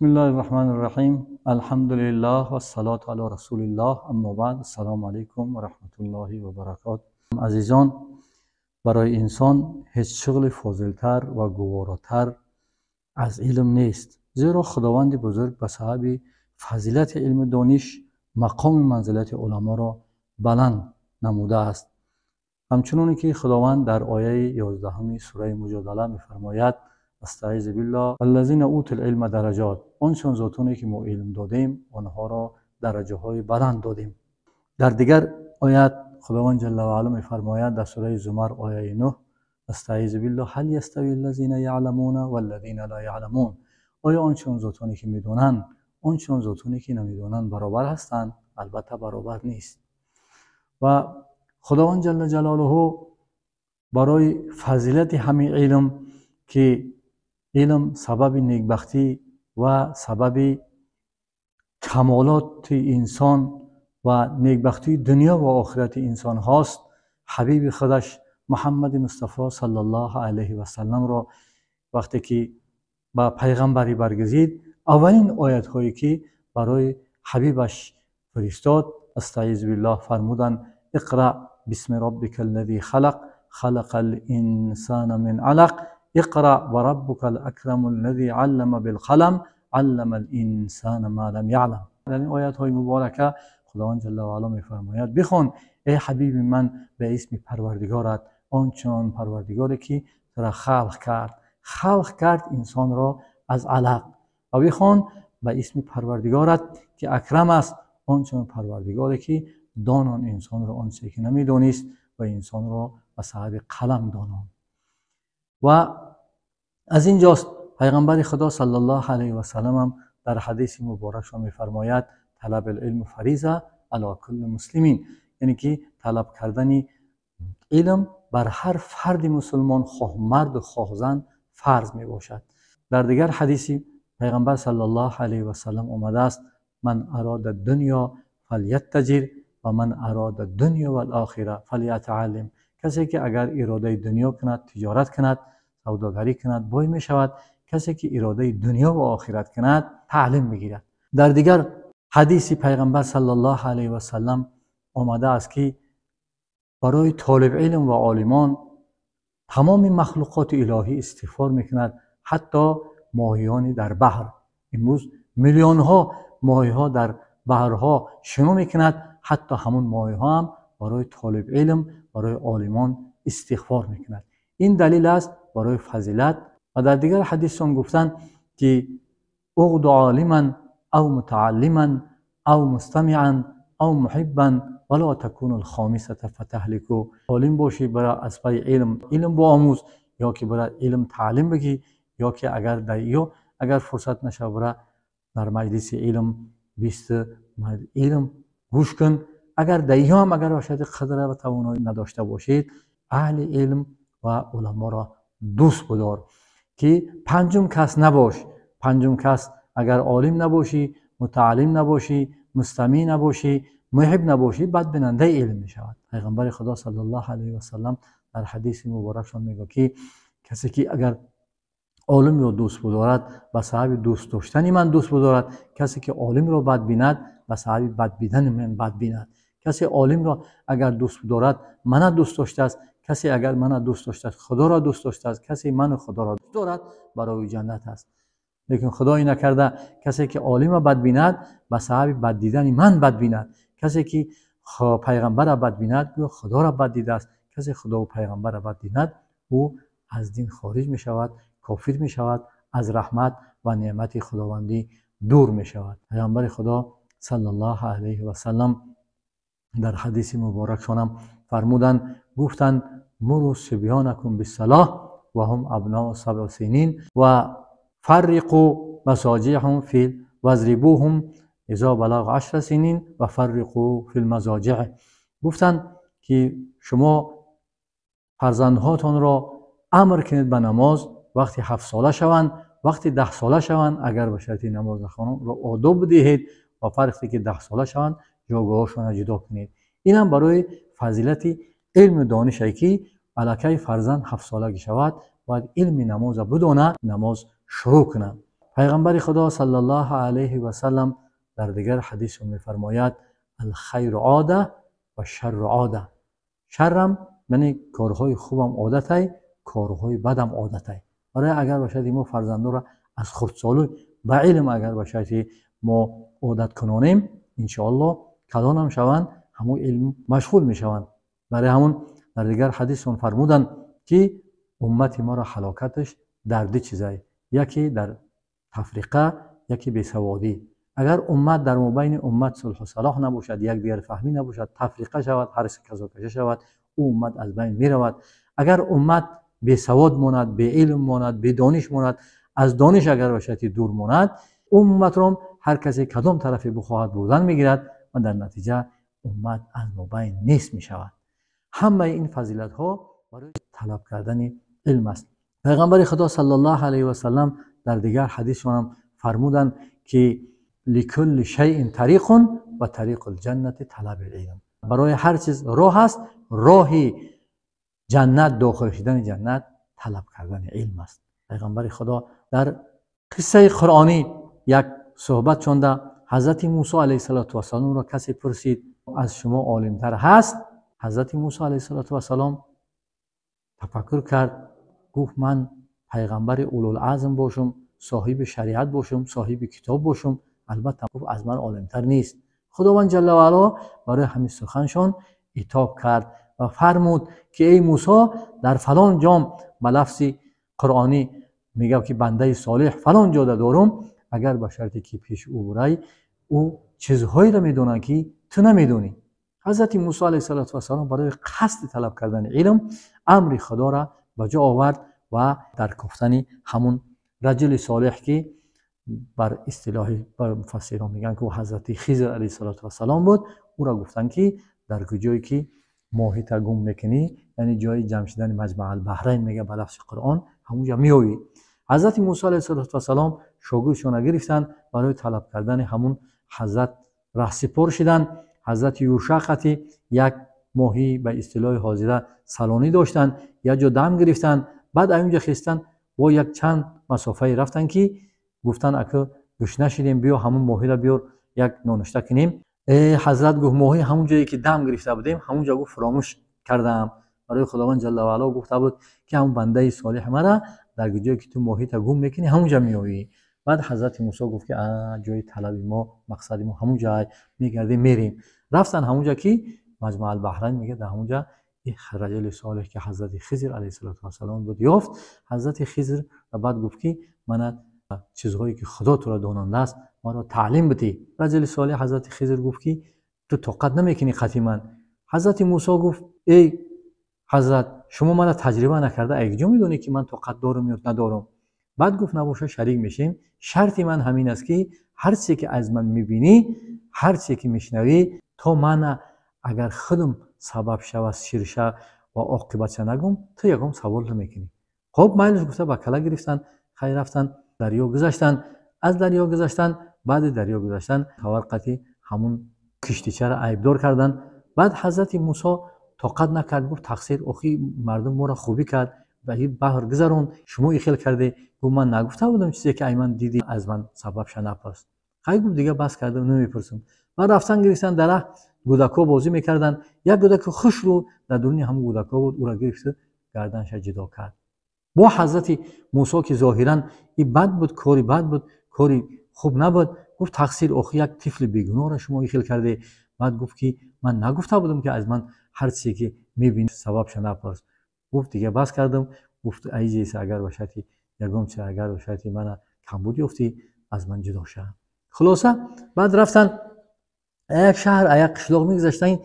بسم الله الرحمن الرحیم. الحمد لله و الصلاة علی رسول الله. اما بعد، السلام علیکم و رحمت الله و برکاته. عزیزان، برای انسان هیچ شغل فاضلتر و گواراتر از علم نیست، زیرا خداوند بزرگ به سبب فضیلت علم دانش مقام منزلت علما را بلند نموده است. همچنان که خداوند در آیه 11 سوره مجادله می‌فرماید: استعیذ بالله الذین اوتوا العلم درجات، آنچون ذاتانی که ما علم دادیم آنها را درجه های بلند دادیم. در دیگر آیات خداوند جل و علا می‌فرماید در سوره زمر آیه 9: استعیذ بالله هل یستوی الذین یعلمون والذین لا یعلمون، آیا آنچون ذاتانی که میدونند آنچون ذاتانی که نمیدونند برابر هستند؟ البته برابر نیست. و خداوند جل جلاله برای فضیلت همین علم که علم سبب نیکبختی و سبب کمالات انسان و نیکبختی دنیا و آخرت انسان هاست، حبیب خودش محمد مصطفی صلی الله علیه و سلم را وقتی که با پیغمبری برگزید، اولین آیت هایی که برای حبیبش فرستاد استعیذ بالله فرمودند: اقرأ بسم ربک الذی خلق، خلق الانسان من علق، اقرأ و ربک الاکرم الذی علم بالقلم، علم الانسان ما لم یعلم. در این آیات های مبارکه خداوند جل و علا میفرماید: بخوان ای حبیب من به اسم پروردگارت، آنچنان پروردگاری که تو را خلق کرد انسان را از علق، و بخوان به اسم پروردگارت که اکرم است، آنچنان پروردگاری که دانان انسان را آنچه که نمیدانست و انسان را به سبب قلم دانان. و از اینجاست پیغمبر خدا صلی الله علیه و سلم هم در حدیث مبارکش میفرماید: طلب العلم فریضه علی کل مسلمین، یعنی که طلب کردن علم بر هر فرد مسلمان، خواه مرد و خواه زن، فرض می باشد. در دیگر حدیثی پیغمبر صلی الله علیه و سلم آمده است: من اراد الدنیا فلیتجر و من اراد الدنیا والآخره فلیتعلم. کسی که اگر اراده دنیا کند تجارت کند، سوداگری کند، بای می شود. کسی که اراده دنیا و آخرت کند تعلیم میگیرد. در دیگر حدیث پیغمبر صلی الله علیه و سلم آمده است که برای طالب علم و عالمان تمام مخلوقات الهی استغفار میکند، حتی ماهیان در بحر. امروز میلیون ها ماهی ها در بحرها شنا میکند، حتی همون ماهی ها هم برای طالب علم، برای عالمان استغفار میکند. این دلیل است برای فضیلت. و در دیگر حدیث هم گفتند که اغد عالما او متعلما او مستمعا او محبا ولا تكون الخامسه فتهلكوا. عالم باشی برای از پای علم با آموز، یا که برای علم تعلیم بگی، یا که اگر فرصت نشه برای در مجلس علم بیست علم گوش کن. اگر دیگه هم اگر باشد قدر و توانایی نداشته باشید، اهل علم و علما را دوست بدار که پنجم کس نباش. پنجم کس اگر عالم نباشی، متعلم نباشی، مستمع نباشی، محب نباشی، بد بیننده علم می شود. پیغمبر خدا صلی الله علیه و سلم در حدیث مبارکشان میگه که کسی که اگر عالم را دوست بدارد به سبب دوست داشتن من دوست بدارد، کسی که عالم را بد بیند به سبب بد دیدن من بد بیند. کسی عالم را اگر دوست بدارد من دوست داشته است، کسی اگر من دوست داشته است خدا را دوست داشته است، کسی من خدا را دوست دارد برای جنت است. لیکن خدای نکرده کسی که عالم را بد بیند به سبب بد دیدن من بد بیند. کسی که پیغمبر را بد بیند یا خدا را بد دیده است. کسی خدا و پیغمبر را بد بیند او از دین خارج می شود، کافر می شود، از رحمت و نعمت خداوندی دور می شود. پیغمبر خدا صلی الله علیه و سلم در حدیث مبارکشان فرمودند، گفتند: مروا صبیانکم بالصلاة و هم ابناء 7 سنین و فرقوا مضاجعهم فی واضربوهم اذا بلغ 10 سنین و فرقوا فی المضاجع. گفتند که شما فرزندهاتان را امر کنید به نماز وقتی 7 ساله شوند، وقتی 10 ساله شوند اگر به شرط نماز نخوانند را آداب بدهید، و وقتی که 10 ساله شوند جایگاهشان را جدا کنید. این هم برای فضیلت علم دانش است که الکی فرزند 7 سالگی شود باید علم نماز بداند، نماز شروع کنند. پیغمبر خدا صلی الله علیه و سلم در دیگر حدیث میفرماید الخیر عاده و شر عاده. شرم یعنی کارهای خوبم عادت، کارهای بدم عادت. برای اگر باشد ما فرزندو را از خردسالی به علم اگر باشد ما عادت کنانیم، ان شاء الله کلان هم شوند، همون علم مشغول میشوند. برای همون در دیگر حدیث فرمودند که امت ما را هلاکتش در دو چیزای، یکی در تفریقه، یکی بیسوادی. اگر امت در مابین امت صلح و صلاح نباشد، یک دیگر فهمی نباشد، تفریقه شود، هر کس کجا شود، او امت از بین می رود. اگر امت بیسواد ماند، بی علم ماند، بی دانش ماند، از دانش اگر باشد دور ماند، امت را هر کسی کدام طرفی بخواهد بردن میگیرد و در نتیجه امت از مابین نیست می شود. همه این فضیلت ها برای طلب کردن علم است. پیغمبر خدا صلی الله علیه و سلم در دیگر حدیث هم فرمودند که لکل شیء طریق و طریق الجنت طلب العلم. برای هر چیز راه است، راه جنت، داخل شدن جنت طلب کردن علم است. پیغمبر خدا در قصه قرآنی یک صحبت چونده، حضرت موسی علیه السلام را کسی پرسید از شما عالمتر هست؟ حضرت موسی علیه السلام تفکر کرد، گفت من پیغمبر اولوالعزم باشم، صاحب شریعت باشم، صاحب کتاب باشم، البته گفت از من عالمتر نیست. خداوند جل و علا برای همین سخنشان عتاب کرد و فرمود که ای موسی، در فلان جام به لفظ قرآنی میگه که بنده صالح فلان جا دارم، اگر به شرطی که پیش او برای او چیزهایی را میدونه که تو نمیدونی. حضرت موسی علیه السلام برای قصد طلب کردن علم امر خدا را به جا آورد و در گفتن همون رجل صالح که بر اصطلاح مفسران میگن که حضرت خضر علیه السلام بود، او را گفتن که در جایی که ماهی تا گم میکنی، یعنی جای جمع شدن مجمع البحرین میگه به لفظ قرآن، همونجا میوی. حضرت موسی علیه السلام شاگردشون گرفتن برای طلب کردن همون حضرت رهسپار شدن. حضرت یوشع خطی یک ماهی به اصطلاح حاضره سالانی داشتن، یک جا دم گرفتن، بعد اونجا خستن و یک چند مسافه رفتن که گفتن اگه گشنه شدیم بیا همون ماهی را بیار یک نانشته کنیم. حضرت گفت ماهی همون جایی که دم گرفته بودیم همونجا گفت فراموش کردم. برای خداوند جل و علا گفته بود که همون بنده صالح مرا در جایی که تو ماهی تا گم میکنی همونجا میوی. بعد حضرت موسی گفت که جای طلب ما، مقصد ما همونجا میگردیم میریم. رفتن همونجا که مجمع البحرین میگه، در همونجا این رجل صالح که حضرت خضر علیه السلام بود یافت. حضرت خضر و بعد گفت که من چیزهایی که خدا تو را داننده است ما را تعلیم بده. رجل صالح حضرت خضر گفت که تو طاقت نمیکنی خطی من. حضرت موسی گفت ای حضرت شما من تجربه نکرده، اگه جو میدونی که من طاقت دارم یا ندارم؟ بعد گفت نباشه شریک میشیم، شرطی من همین است که هر چی که از من میبینی، هر چی که میشنوی، تا من اگر خودم سبب شوم شیرشه و عاقبت نگم تو یکم سوال میکنی. خب مایلش گفته با کلا گرفتن، خیر رفتن دریا گذشتن. از دریا گذشتن، بعد دریا گذشتن خبرقتی همون کشتیچه را عیبدار کردن. بعد حضرت موسی طاقت نکرد، گفت تقصیر اخی مردم ما را خوبی کرد و این بحر گذرون، شما این خیل کرده. گفت من نگفته بودم چیزی که ایمن دیدی از من سبب شه نپرس. خیلی گفت دیگه بس کردم نمیپرسم. بعد رفتن گرفتن درخت گودکا بازی میکردن. یک گودک خوش رو در دنیا هم گودکا بود، او را گرفته گردنش جدا کرد. با حضرت موسی که ظاهرا این بد بود، کاری بد بود، کاری خوب نبود، گفت تقصیر اخی یک طفل بیگناه را شما این خیل کرده. بعد گفت که من نگفته بودم که از من هر چیزی که میبینی سبب شه نپرس. گفت دیگه بس کردم. گفت ای جیسه اگر باشدی یگم چه اگر باشدی من کمبود یافتی از من جدا شه. خلاصه بعد رفتن یک شهر یک قشلاق میگذشتن،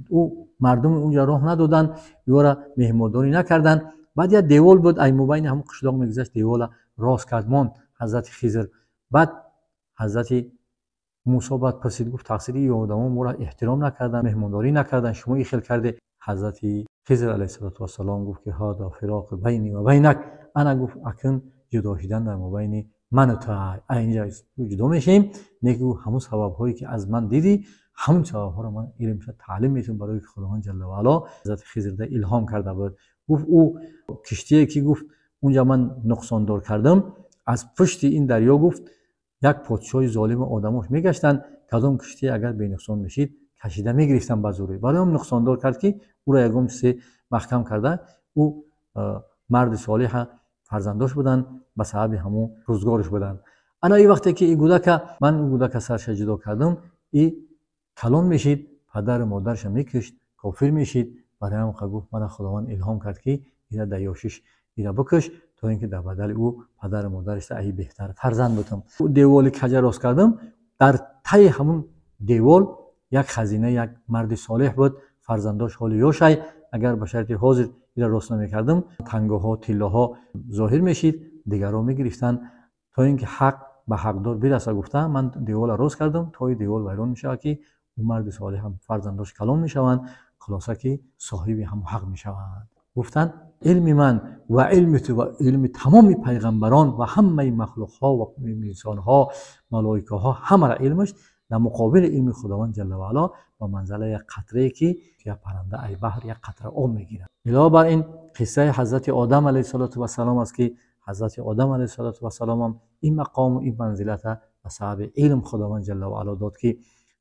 او مردم اونجا راه ندادن، یورا مهمانداری نکردن. بعد یه دیوال بود ای مبین همون قشلاق میگذشت، دیوال راست کرد ماند حضرت خضر. بعد حضرت موسی بعد پرسید، گفت تقصیر این آدما ما را احترام نکردن، مهمانداری نکردن، شما این خیل کرده. حضرت خضر علیه السلام گفت که هذا فراق بینی و بینک، انا گفت اکنون جدا شدن در مابین من و تو اینجا جدا میشیم. نگو همون سبب هایی که از من دیدی همون سبب ها رو من علم شد تعلیم میتونم برای خداوند جل و علا حضرت خضر ده الهام کرده بود. گفت او کشتیه که گفت اونجا من نقصان دار کردم، از پشت این دریا گفت یک پادشاه ظالم آدماش میگشتن، کدام کشتی اگر به نقصان میشید کشیده میگرفتن به زوری. برای هم نقصاندار کرد که او را یگام چیز محکم کرده. او مرد صالح فرزنداش بودن، به سبب همون روزگارش بودن. انا این وقتی که این گودک من این گودک سرش جدا کردم، این کلان میشید، پدر مادرش میکشت، کافر میشید. برای هم گفت من خداوند الهام کرد که اینا دیاشش اینا بکش تا اینکه در بدل او پدر مادرش ای بهتر فرزند بودم. دیوال کجا راست کردم، در ته همون دیوال یک خزینه یک مرد صالح بود، فرزنداش حال یاشای. اگر به شرط حاضر اینا راست نمیکردم تنگاها تیلاها ظاهر میشید، دیگران میگرفتن تا اینکه حق به حقدار برسه. گفتم من دیوال راست کردم تا این دیوال ویران میشه که اون مرد صالح هم فرزنداش کلان میشوند، خلاصه که صاحب هم حق میشوند. گفتن علم من و علم تو و علم تمام پیغمبران و همه مخلوق ها و انسان ها ملائکه ها همه را علمش در مقابل علم خداوند جل و علا با منزله یک قطره که یک پرنده ای بحر یک قطره آب میگیرد. علاوه بر این قصه حضرت آدم علیه السلام است که حضرت آدم علیه السلام هم این مقام و این منزلت به سبب علم خداوند جل و علا داد که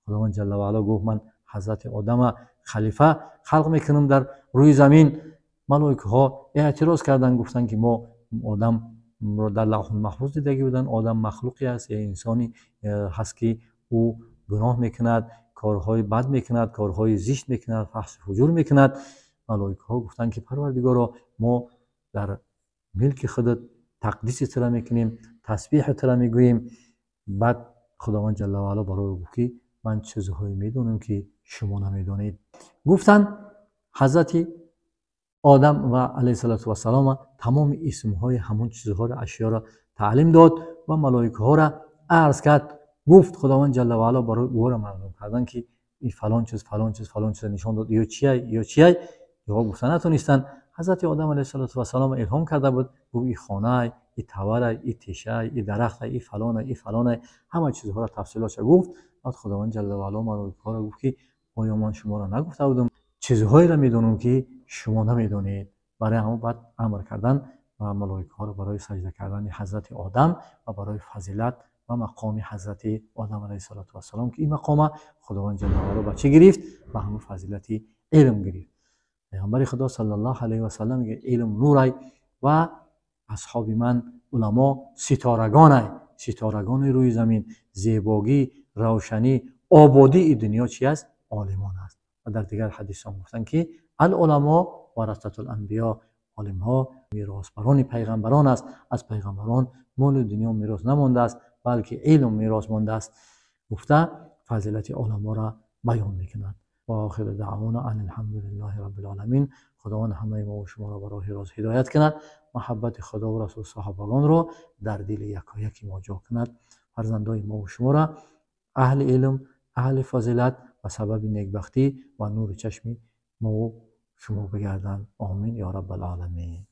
خداوند جل و علا گفت من حضرت آدم خلیفه خلق میکنم در روی زمین. ملائکه ها اعتراض کردن، گفتن که ما آدم رو در لوح المحفوظ دیده بودن، آدم مخلوقی است یا انسانی هست که او گناه میکند، کارهای بد میکند، کارهای زشت میکند، فحش و فجور میکند. ملائکه ها گفتن که پروردگارا ما در ملک خودت تقدیس تو میکنیم، تسبیح تو میگوییم. بعد خداوند جل و علا برای گفت که من چیزهایی میدونم که شما نمیدونید. گفتن حضرت آدم و علیه السلام تمام اسمهای همون چیزها را اشیا را تعلیم داد و ملائکه ها را عرض کرد. گفت خداوند جل و علا برای او را معلوم کردن که این فلان چیز فلان چیز فلان چیز نشان داد، یا چیه یا چیه. یا گفتن نتونستن. حضرت آدم علیه السلام الهام کرده بود، گفت این خانه، این تور، این تیشه، این درخت، این فلان، این فلان، همه چیزها را تفصیلاتش گفت. بعد خداوند جل و علا ملائکه ها را گفت که آیا من شما را نگفته بودم چیزهایی را میدونم که شما نمیدونید؟ برای همون بعد امر کردن و ملائکه ها را برای سجده کردن حضرت آدم و برای فضیلت و مقام حضرت آدم علیه السلام که این مقام خداوند جل و علا با چه گرفت؟ با همون فضیلت علم گرفت. پیامبر خدا صلی الله علیه و سلم میگه علم نور و اصحاب من علما ستارگان روی زمین. زیبایی، روشنی، آبادی دنیا چی است؟ عالمان است. و در دیگر حدیث هم گفتن که العلماء ورثة الانبیاء، عالم ها میراثبران پیغمبران است. از پیغمبران مال دنیا میراث نمانده است بلکه علم میراث مانده است. گفته فضیلت علما را بیان میکنند. و آخر دعوانا ان الحمد لله رب العالمین. خداوند همه ما و شما را به راه راست هدایت کند، محبت خدا و رسول صحابگان را در دل یکایک ما جا کند. فرزندای ما و شما را اهل علم، اهل فضیلت و سبب نیکبختی و نور چشم ما و شما بگردند. آمین یا رب العالمین.